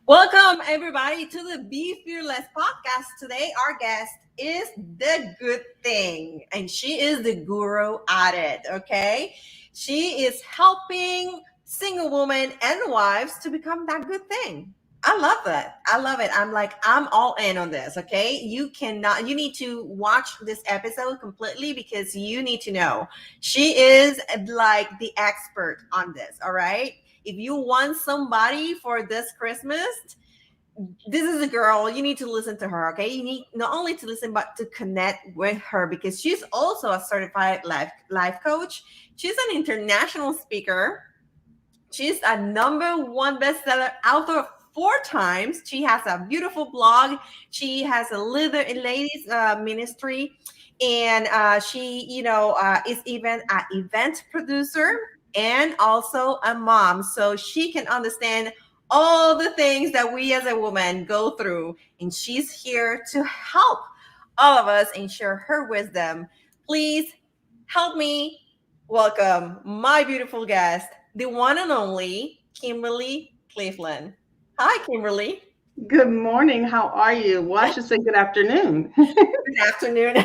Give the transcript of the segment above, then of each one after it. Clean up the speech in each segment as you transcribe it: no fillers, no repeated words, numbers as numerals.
Welcome, everybody, to the Be Fearless podcast. Today, our guest is the good thing, and she is the guru at it. Okay, she is helping single women and wives to become that good thing. I love that. I love it. I'm all in on this. Okay, you need to watch this episode completely because you need to know she is like the expert on this. All right, if you want somebody for this Christmas, this is a girl. You need to listen to her. Okay, you need not only to listen but to connect with her because she's also a certified life coach. She's an international speaker. She's a number one bestseller author 4 times. She has a beautiful blog. She has a ladies ministry, and she, is even an event producer and also a mom. So she can understand all the things that we as a woman go through, and she's here to help all of us and share her wisdom. Please help me welcome my beautiful guest, the one and only Kimberly Cleveland. Hi, Kimberly. Good morning. How are you? Well, I should say good afternoon. Good afternoon.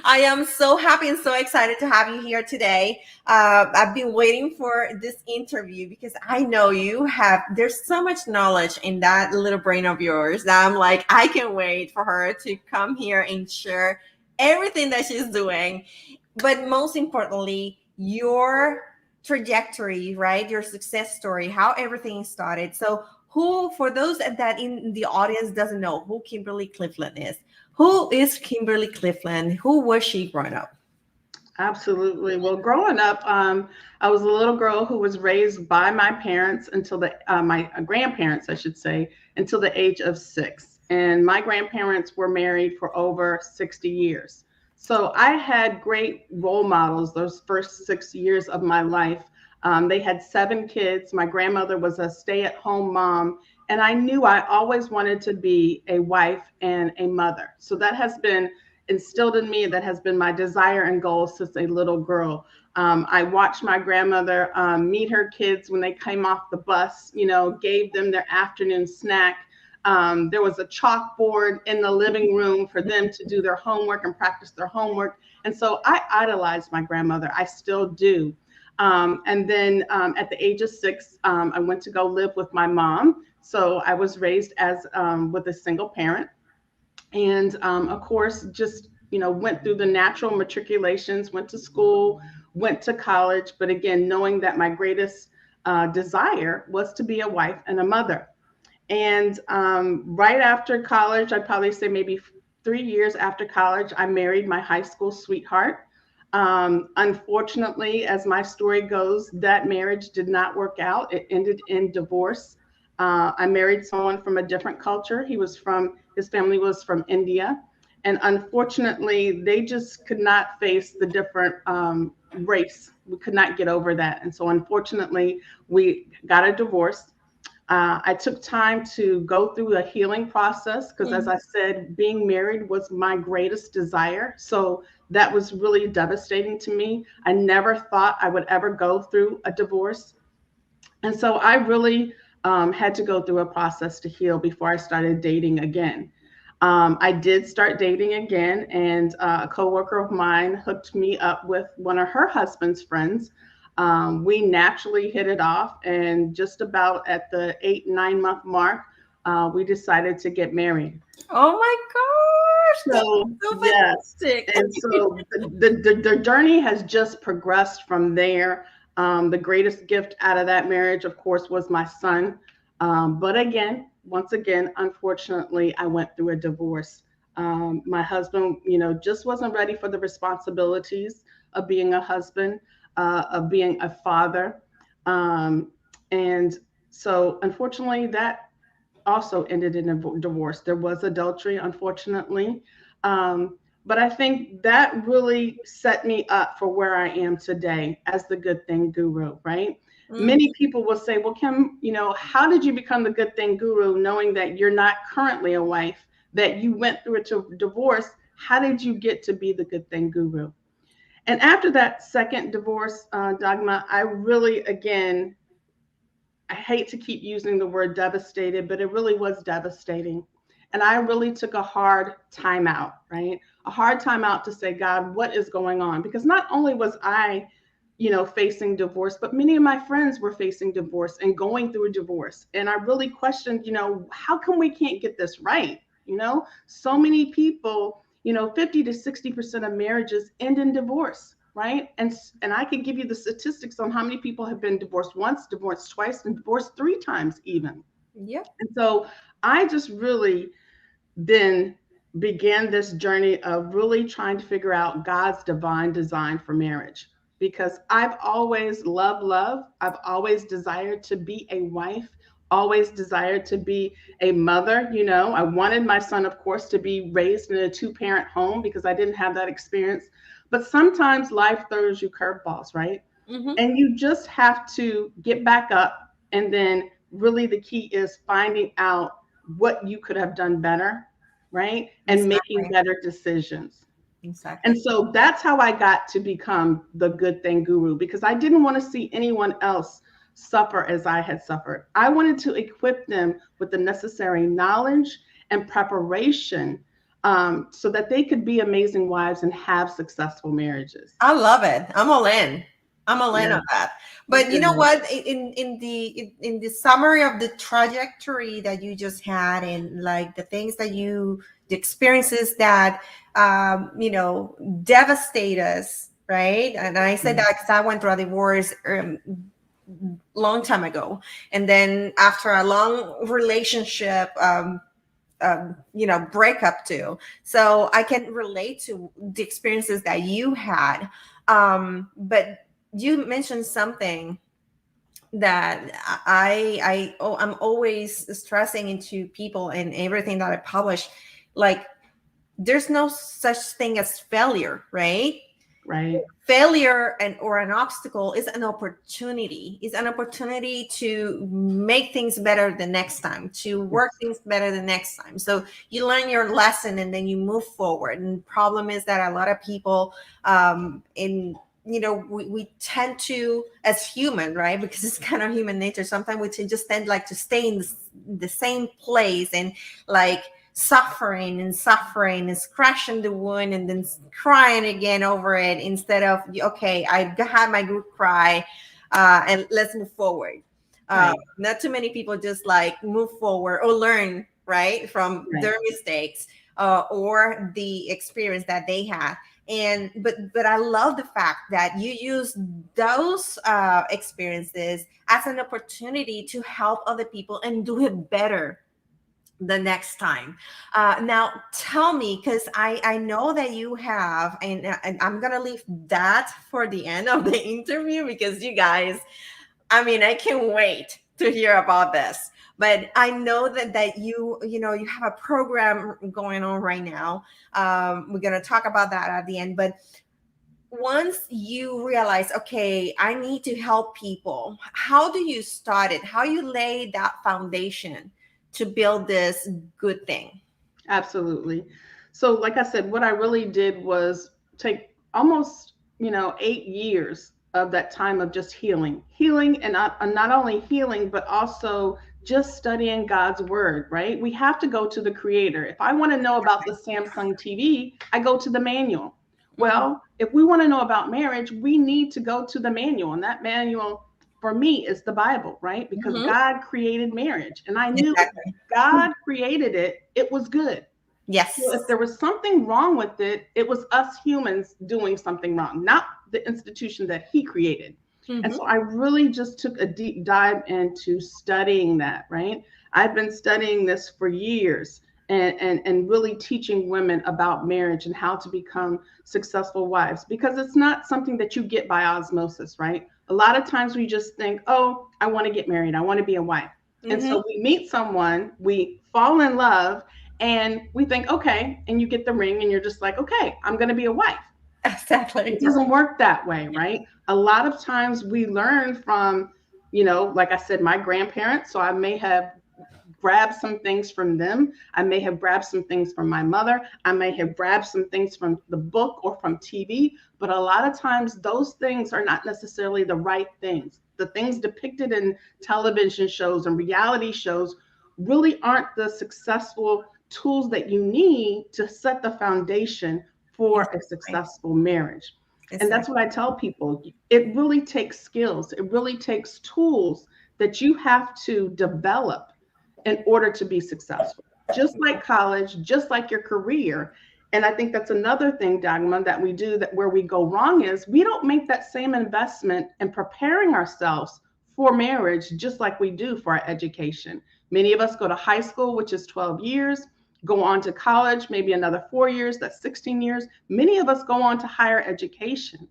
I am so happy and so excited to have you here today. I've been waiting for this interview because I know there's so much knowledge in that little brain of yours that I'm like, I can't wait for her to come here and share everything that she's doing. But most importantly, your trajectory, right? Your success story, how everything started. So for those that in the audience doesn't know who Kimberly Cleveland is, who is Kimberly Cleveland? Who was she growing up? Absolutely. Well, growing up, I was a little girl who was raised by my parents until my grandparents, I should say, until the age of 6. And my grandparents were married for over 60 years. So I had great role models those first 6 years of my life. They had 7 kids. My grandmother was a stay-at-home mom, and I knew I always wanted to be a wife and a mother. So that has been instilled in me. That has been my desire and goal since a little girl. I watched my grandmother meet her kids when they came off the bus, gave them their afternoon snack. There was a chalkboard in the living room for them to do their homework and practice their homework. And so I idolized my grandmother. I still do. And then at the age of 6, I went to go live with my mom. So I was raised as with a single parent. And of course, just, went through the natural matriculations, went to school, went to college. But again, knowing that my greatest desire was to be a wife and a mother. And right after college, I'd probably say maybe 3 years after college, I married my high school sweetheart. Unfortunately, as my story goes, that marriage did not work out. It ended in divorce. I married someone from a different culture. His family was from India. And unfortunately, they just could not face the different race. We could not get over that. And so unfortunately, we got a divorce. I took time to go through a healing process because, as I said, being married was my greatest desire. So that was really devastating to me. I never thought I would ever go through a divorce. And so I really had to go through a process to heal before I started dating again. I did start dating again, and a coworker of mine hooked me up with one of her husband's friends. We naturally hit it off, and just about at the 8-9 month mark, we decided to get married. Oh my gosh! So yes, and so the journey has just progressed from there. The greatest gift out of that marriage, of course, was my son. But once again, unfortunately, I went through a divorce. My husband, just wasn't ready for the responsibilities of being a husband, of being a father. And so unfortunately, that also ended in a divorce. There was adultery, unfortunately. But I think that really set me up for where I am today as the good thing guru, right? Many people will say, well, Kim, how did you become the good thing guru knowing that you're not currently a wife, that you went through a divorce? How did you get to be the good thing guru? And after that second divorce, Dagma, I really, again, I hate to keep using the word devastated, but it really was devastating. And I really took a hard time out, right? A hard time out to say, God, what is going on? Because not only was I, facing divorce, but many of my friends were facing divorce and going through a divorce. And I really questioned, how come we can't get this right? So many people, 50 to 60% of marriages end in divorce, right? And I can give you the statistics on how many people have been divorced once, divorced twice, and divorced 3 times even. Yep. And so I just really then began this journey of really trying to figure out God's divine design for marriage. Because I've always loved love. I've always desired to be a wife, always desired to be a mother. I wanted my son, of course, to be raised in a 2-parent home because I didn't have that experience. But sometimes life throws you curveballs, right? Mm-hmm. And you just have to get back up. And then really the key is finding out what you could have done better, right? And Exactly. making better decisions. Exactly. And so that's how I got to become the good thing guru, because I didn't want to see anyone else suffer as I had suffered. I wanted to equip them with the necessary knowledge and preparation so that they could be amazing wives and have successful marriages. I love it. I'm all in. I'm all in Yeah. on that. But you know what? In the summary of the trajectory that you just had, and like the things that the experiences that devastate us, right? And I said that because I went through a divorce long time ago, and then after a long relationship, breakup too. So I can relate to the experiences that you had. But you mentioned something that I'm always stressing into people and everything that I publish. Like, there's no such thing as failure, right? Right. Failure or an obstacle is an opportunity. It's an opportunity to make things better the next time, to work things better the next time. So you learn your lesson and then you move forward. And the problem is that a lot of people we tend to, as human, right? Because it's kind of human nature. Sometimes we just tend like to stay in the same place and like suffering and scratching the wound and then crying again over it, instead of, okay, I had my good cry and let's move forward. Right. Not too many people just like move forward or learn, right, from their mistakes or the experience that they had. And but I love the fact that you use those experiences as an opportunity to help other people and do it better the next time. Now tell me, because I know that you have, and I'm gonna leave that for the end of the interview, because you guys, I can't wait to hear about this. But I know that you have a program going on right now. We're gonna talk about that at the end. But once you realize, okay, I need to help people, how do you start it? How you lay that foundation to build this good thing? Absolutely. So, like I said, what I really did was take almost, 8 years of that time of just healing, and not only healing, but also just studying God's word, right? We have to go to the creator. If I want to know about the Samsung TV, I go to the manual. Well, if we want to know about marriage, we need to go to the manual. And that manual for me is the Bible, right? Because God created marriage. And I knew if God created it, it was good. Yes. So if there was something wrong with it, it was us humans doing something wrong, not the institution that he created. And so I really just took a deep dive into studying that, right? I've been studying this for years and really teaching women about marriage and how to become successful wives, because it's not something that you get by osmosis, right? A lot of times we just think, oh, I want to get married. I want to be a wife. And so we meet someone, we fall in love, and we think, okay, and you get the ring and you're just like, okay, I'm going to be a wife. Exactly. It doesn't work that way, right? A lot of times we learn from, like I said, my grandparents. So I may have grabbed some things from them. I may have grabbed some things from my mother. I may have grabbed some things from the book or from TV, but a lot of times those things are not necessarily the right things. The things depicted in television shows and reality shows really aren't the successful tools that you need to set the foundation for a successful marriage. And that's what I tell people. It really takes skills. It really takes tools that you have to develop in order to be successful. Just like college, just like your career. And I think that's another thing, Dagmar, that we do that where we go wrong is we don't make that same investment in preparing ourselves for marriage, just like we do for our education. Many of us go to high school, which is 12 years, go on to college, maybe another 4 years, that's 16 years. Many of us go on to higher education.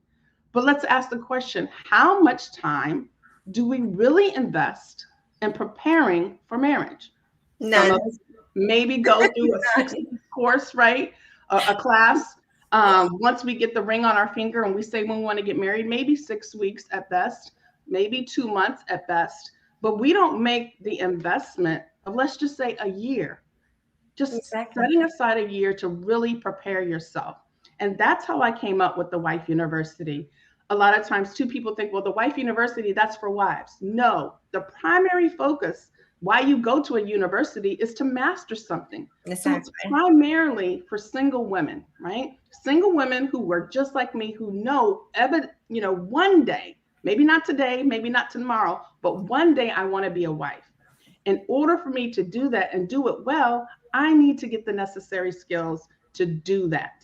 But let's ask the question, how much time do we really invest in preparing for marriage? None. Some of us maybe go through a 6-week course, right? A class. Once we get the ring on our finger and we say we want to get married, maybe 6 weeks at best, maybe 2 months at best. But we don't make the investment of, let's just say, a year. Just setting aside a year to really prepare yourself. And that's how I came up with the Wife University. A lot of times too, people think, well, the Wife University, that's for wives. No, the primary focus why you go to a university is to master something. So it's primarily for single women, right? Single women who were just like me, who know, one day, maybe not today, maybe not tomorrow, but one day I want to be a wife. In order for me to do that and do it well, I need to get the necessary skills to do that.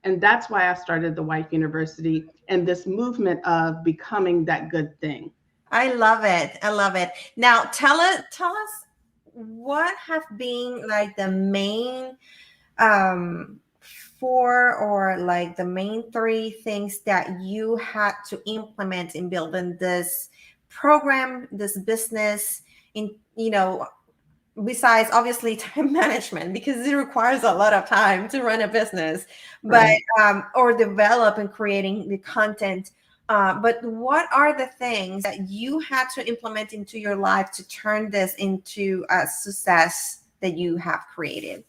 And that's why I started the Wife University and this movement of becoming that good thing. I love it. I love it. Now, tell us what have been like the main 4 or like the main 3 things that you had to implement in building this program, this business, in, besides obviously time management, because it requires a lot of time to run a business, but or develop and creating the content. But what are the things that you had to implement into your life to turn this into a success that you have created?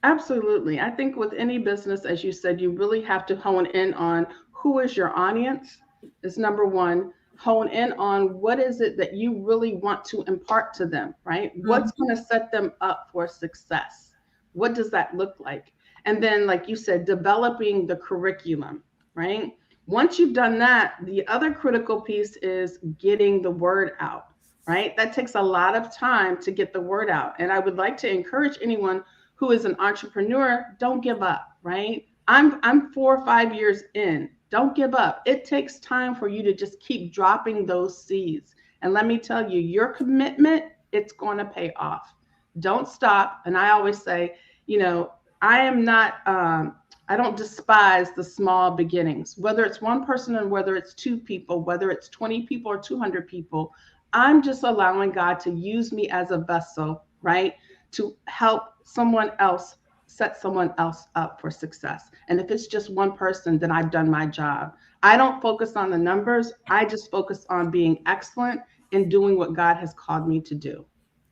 Absolutely. I think with any business, as you said, you really have to hone in on who is your audience is number one. Hone in on what is it that you really want to impart to them, right? What's going to set them up for success? What does that look like? And then, like you said, developing the curriculum, right? Once you've done that, the other critical piece is getting the word out, right? That takes a lot of time to get the word out. And I would like to encourage anyone who is an entrepreneur, don't give up, right? I'm 4 or 5 years in. Don't give up. It takes time for you to just keep dropping those seeds. And let me tell you, your commitment, it's going to pay off. Don't stop. And I always say, I don't despise the small beginnings, whether it's one person and whether it's 2 people, whether it's 20 people or 200 people. I'm just allowing God to use me as a vessel, right, to help someone else, set someone else up for success. And if it's just one person, then I've done my job. I don't focus on the numbers. I just focus on being excellent in doing what God has called me to do.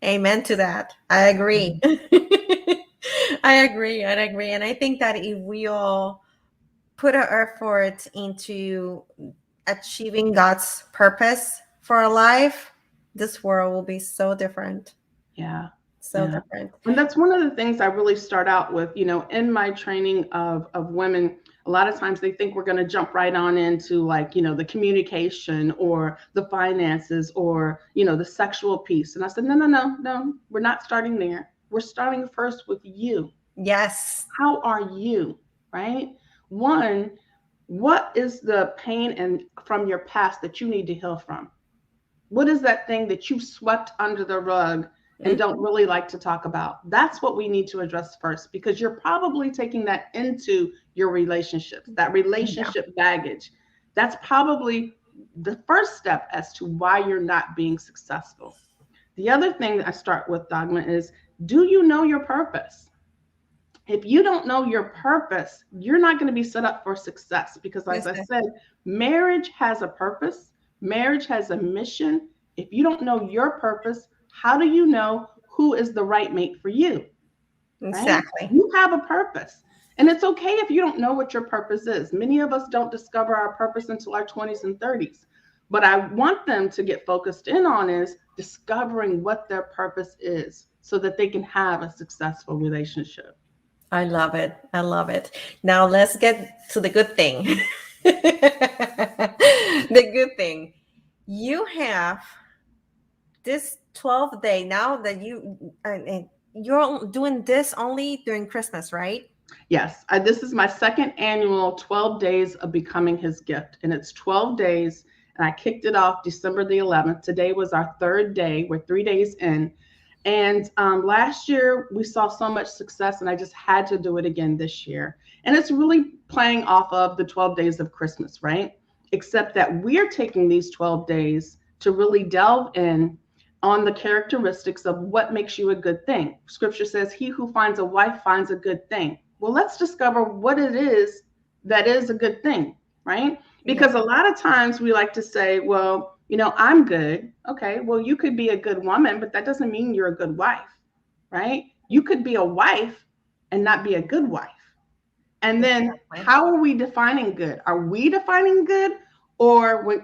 Amen to that. I agree. I agree. And I think that if we all put our effort into achieving God's purpose for our life, this world will be so different. Yeah. So different. And that's one of the things I really start out with, in my training of women. A lot of times they think we're going to jump right on into the communication or the finances or, the sexual piece. And I said, no, we're not starting there. We're starting first with you. Yes. How are you, right? One, what is the pain from your past that you need to heal from? What is that thing that you've swept under the rug and don't really like to talk about? That's what we need to address first, because you're probably taking that into your relationships, that relationship baggage. That's probably the first step as to why you're not being successful. The other thing that I start with, Dagmar, is, do you know your purpose? If you don't know your purpose, you're not going to be set up for success, because as I said, marriage has a purpose. Marriage has a mission. If you don't know your purpose, how do you know who is the right mate for you. Right? Exactly. You have a purpose. And it's okay if you don't know what your purpose is. Many of us don't discover our purpose until our 20s and 30s. But I want them to get focused in on is discovering what their purpose is so that they can have a successful relationship. I love it. I love it. Now let's get to the good thing. The good thing. You have this 12th day now that and you're doing this only during Christmas, right? Yes, this is my second annual 12 days of becoming his gift. And it's 12 days. And I kicked it off December the 11th. Today was our third day. We're 3 days in. And last year we saw so much success, and I just had to do it again this year. And it's really playing off of the 12 days of Christmas, right? Except that we're taking these 12 days to really delve in on the characteristics of what makes you a good thing. Scripture says, he who finds a wife finds a good thing. Well, let's discover what it is that is a good thing, right? Because a lot of times we like to say, well, I'm good. Okay, well, you could be a good woman, but that doesn't mean you're a good wife, right? You could be a wife and not be a good wife. And then how are we defining good? Are we defining good? Or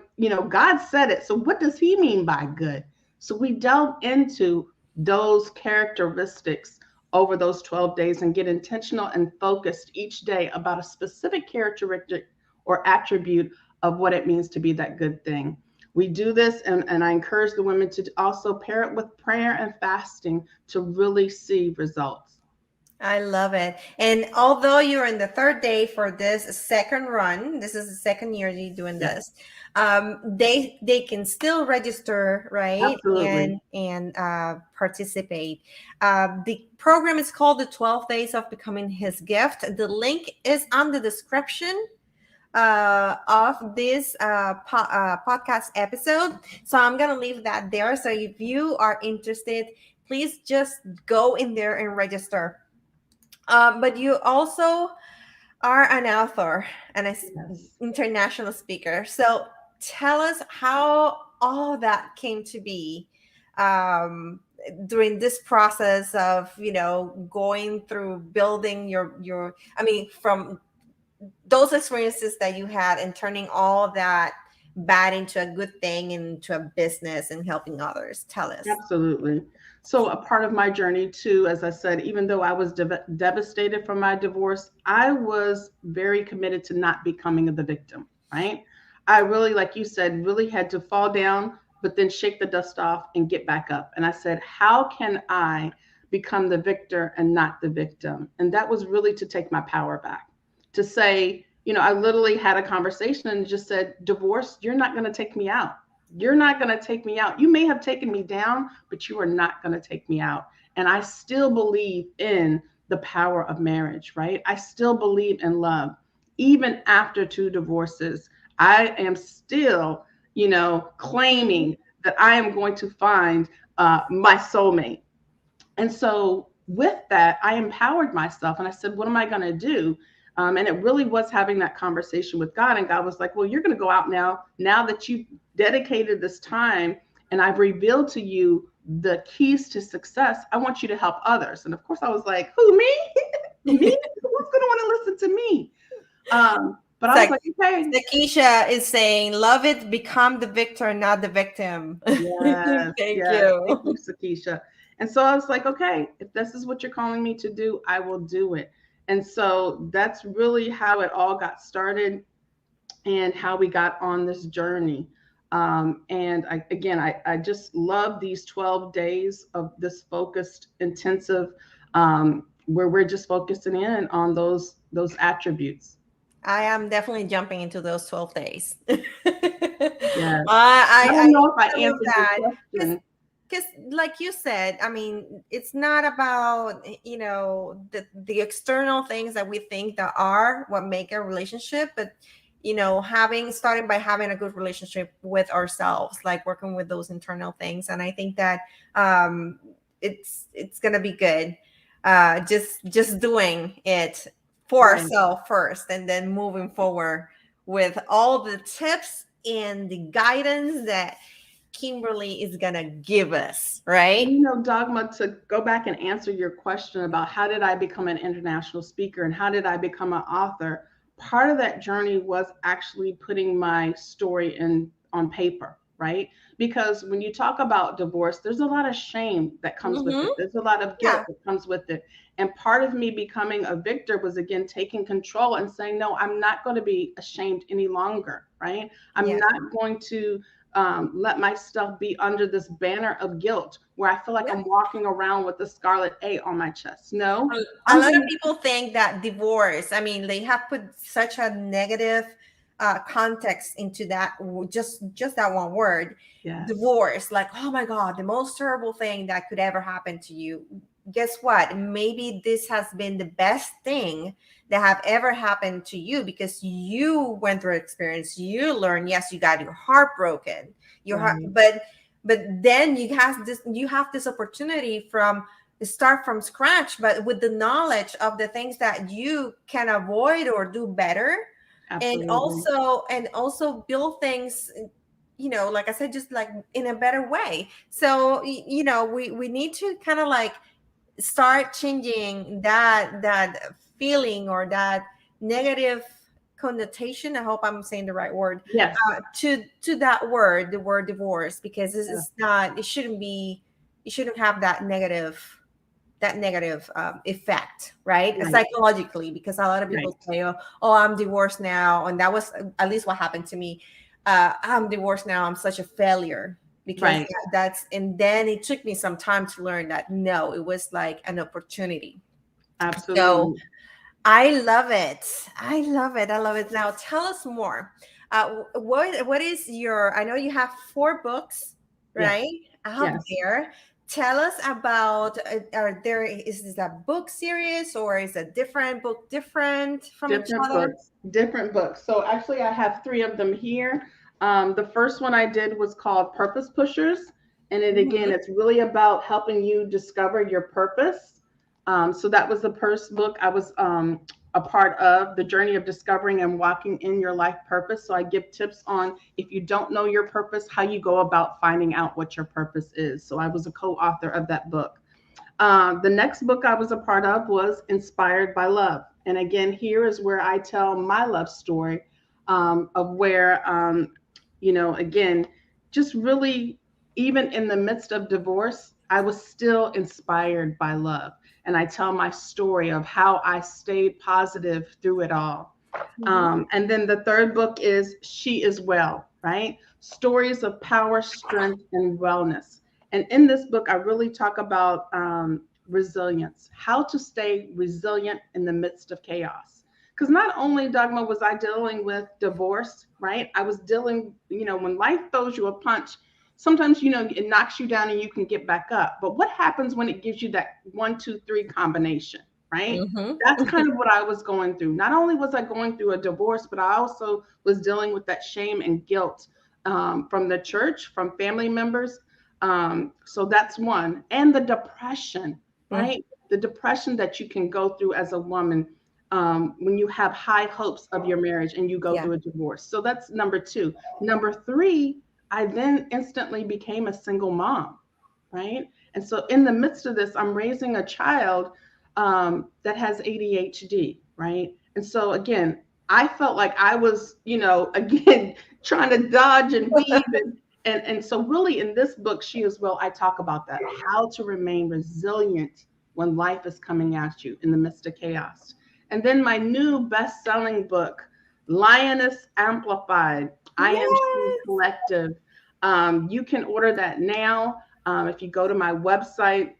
God said it. So what does he mean by good? So we delve into those characteristics over those 12 days and get intentional and focused each day about a specific characteristic or attribute of what it means to be that good thing. We do this, and I encourage the women to also pair it with prayer and fasting to really see results. I love it. And although you're in the third day for this second run, this is the second year you're doing this. They can still register, right? Absolutely. And participate. The program is called the 12 Days of Becoming His Gift. The link is on the description of this podcast episode. So I'm gonna leave that there. So if you are interested, please just go in there and register. But you also are an author and an international speaker. So tell us how all that came to be during this process of, going through building your, from those experiences that you had and turning all that bad into a good thing, into a business and helping others. Tell us. Absolutely. So a part of my journey too, as I said, even though I was devastated from my divorce, I was very committed to not becoming the victim, right? I really, like you said, really had to fall down, but then shake the dust off and get back up. And I said, how can I become the victor and not the victim? And that was really to take my power back, to say, I literally had a conversation and just said, divorce, you're not going to take me out. You're not going to take me out. You may have taken me down, but you are not going to take me out. And I still believe in the power of marriage, right? I still believe in love. Even after 2 divorces, I am still, claiming that I am going to find my soulmate. And so with that, I empowered myself and I said, what am I going to do? And it really was having that conversation with God. And God was like, well, you're going to go out now that you dedicated this time and I've revealed to you the keys to success. I want you to help others. And of course I was like, who, me? Me? Who's going to want to listen to me? But I was like, okay. Keisha is saying, love it, become the victor, not the victim. Yes, Thank you. Thank you, Sakisha. And so I was like, okay, if this is what you're calling me to do, I will do it. And so that's really how it all got started and how we got on this journey. And I just love these 12 days of this focused, intensive, where we're just focusing in on those attributes. I am definitely jumping into those 12 days. Yeah. I don't know if I answered your question. Because like you said, it's not about, the external things that we think that are what make a relationship, but, starting by having a good relationship with ourselves, like working with those internal things. And I think that it's going to be good. Just doing it for ourselves first, and then moving forward with all the tips and the guidance that Kimberly is gonna give us, right? And Dogma, to go back and answer your question about how did I become an international speaker and how did I become an author, part of that journey was actually putting my story on paper, right? Because when you talk about divorce, there's a lot of shame that comes with it. There's a lot of guilt that comes with it. And part of me becoming a victor was, again, taking control and saying, no, I'm not going to be ashamed any longer, right? I'm not going to let myself be under this banner of guilt where I feel like I'm walking around with the scarlet A on my chest. No. A lot of people think that divorce, I mean, they have put such a negative context into that, just that one word, divorce, like, oh my God, the most terrible thing that could ever happen to you. Guess what? Maybe this has been the best thing that have ever happened to you because you went through an experience. You learned, yes, you got your heart broken, but then you have this opportunity from start from scratch, but with the knowledge of the things that you can avoid or do better. Absolutely. and also build things, like I said, just like in a better way. So we need to kind of like start changing that feeling or that negative connotation. I hope I'm saying the right word. Yes. To that word, the word divorce, because this is not. It shouldn't have that negative effect, right? Psychologically, because a lot of people say, oh, I'm divorced now, and that was at least what happened to me. I'm divorced now, I'm such a failure, because and then it took me some time to learn that no, it was like an opportunity. Absolutely. So I love it. Now tell us more. What is your, I know you have 4 books, right? Out there. Tell us about, is this a book series or is a different book different from each other? Different books. So actually I have 3 of them here. The first one I did was called Purpose Pushers. And again, it's really about helping you discover your purpose. So that was the first book I was a part of, the journey of discovering and walking in your life purpose. So I give tips on, if you don't know your purpose, how you go about finding out what your purpose is. So I was a co-author of that book. The next book I was a part of was Inspired by Love. And again, here is where I tell my love story of where, again, just really, even in the midst of divorce, I was still inspired by love. And I tell my story of how I stayed positive through it all. And then the third book is She Is Well, right? Stories of power, strength, and wellness. And in this book, I really talk about resilience, how to stay resilient in the midst of chaos. Because not only, Dogma, was I dealing with divorce, right? I was dealing, when life throws you a punch, sometimes, it knocks you down and you can get back up. But what happens when it gives you that 1, 2, 3 combination, right? That's kind of what I was going through. Not only was I going through a divorce, but I also was dealing with that shame and guilt from the church, from family members. So that's one. And the depression, right? The depression that you can go through as a woman when you have high hopes of your marriage and you go through a divorce. So that's number 2. Number 3, I then instantly became a single mom, right? And so in the midst of this, I'm raising a child that has ADHD, right? And so again, I felt like I was, again, trying to dodge and weave. And so really in this book, She Is Well, I talk about that, how to remain resilient when life is coming at you in the midst of chaos. And then my new best-selling book, Lioness Amplified, I Am She Collective. You can order that now. If you go to my website,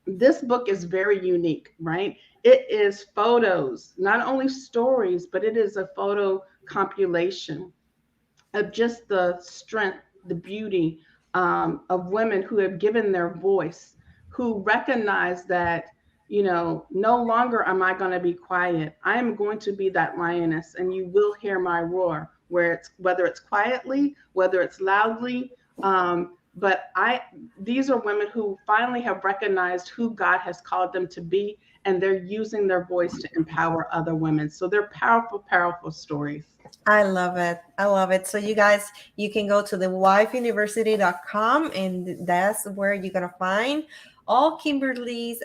this book is very unique, right? It is photos, not only stories, but it is a photo compilation of just the strength, the beauty of women who have given their voice, who recognize that, no longer am I going to be quiet. I am going to be that lioness, and you will hear my roar, whether it's quietly, whether it's loudly, But these are women who finally have recognized who God has called them to be, and they're using their voice to empower other women. So they're powerful, powerful stories. I love it. I love it. So you guys, you can go to thewifeuniversity.com, and that's where you're going to find all Kimberly's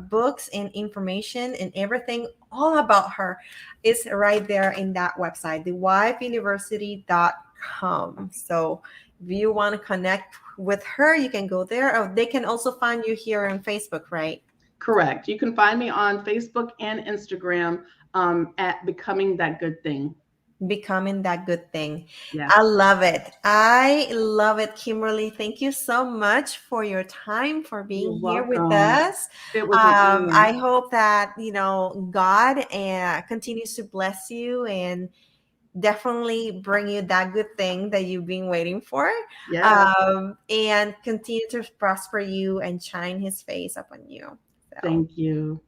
books and information and everything all about her is right there in that website, thewifeuniversity.com. So if you want to connect with her, you can go there. Or they can also find you here on Facebook, right? Correct. You can find me on Facebook and Instagram at Becoming That Good Thing. Becoming That Good Thing. Yeah. I love it. I love it, Kimberly. Thank you so much for your time, for being here with us. It was an honor. I hope that, God continues to bless you and definitely bring you that good thing that you've been waiting for. Yeah. And continue to prosper you and shine his face upon you. So. Thank you.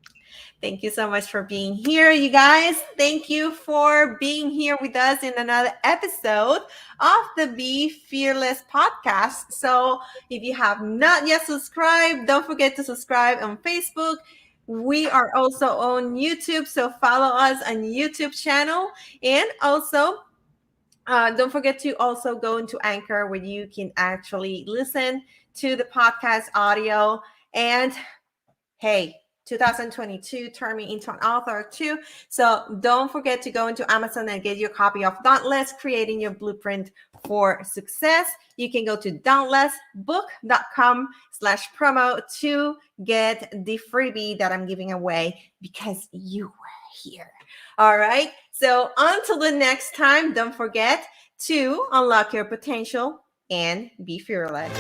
Thank you so much for being here, you guys. Thank you for being here with us in another episode of the Be Fearless podcast. So if you have not yet subscribed, don't forget to subscribe on Facebook. We are also on YouTube, so follow us on YouTube channel. And also, don't forget to also go into Anchor, where you can actually listen to the podcast audio. And hey, 2022 turned me into an author too. So don't forget to go into Amazon and get your copy of Dauntless, Creating Your Blueprint for Success. You can go to dauntlessbook.com/promo to get the freebie that I'm giving away because you were here. All right. So until the next time, don't forget to unlock your potential and be fearless.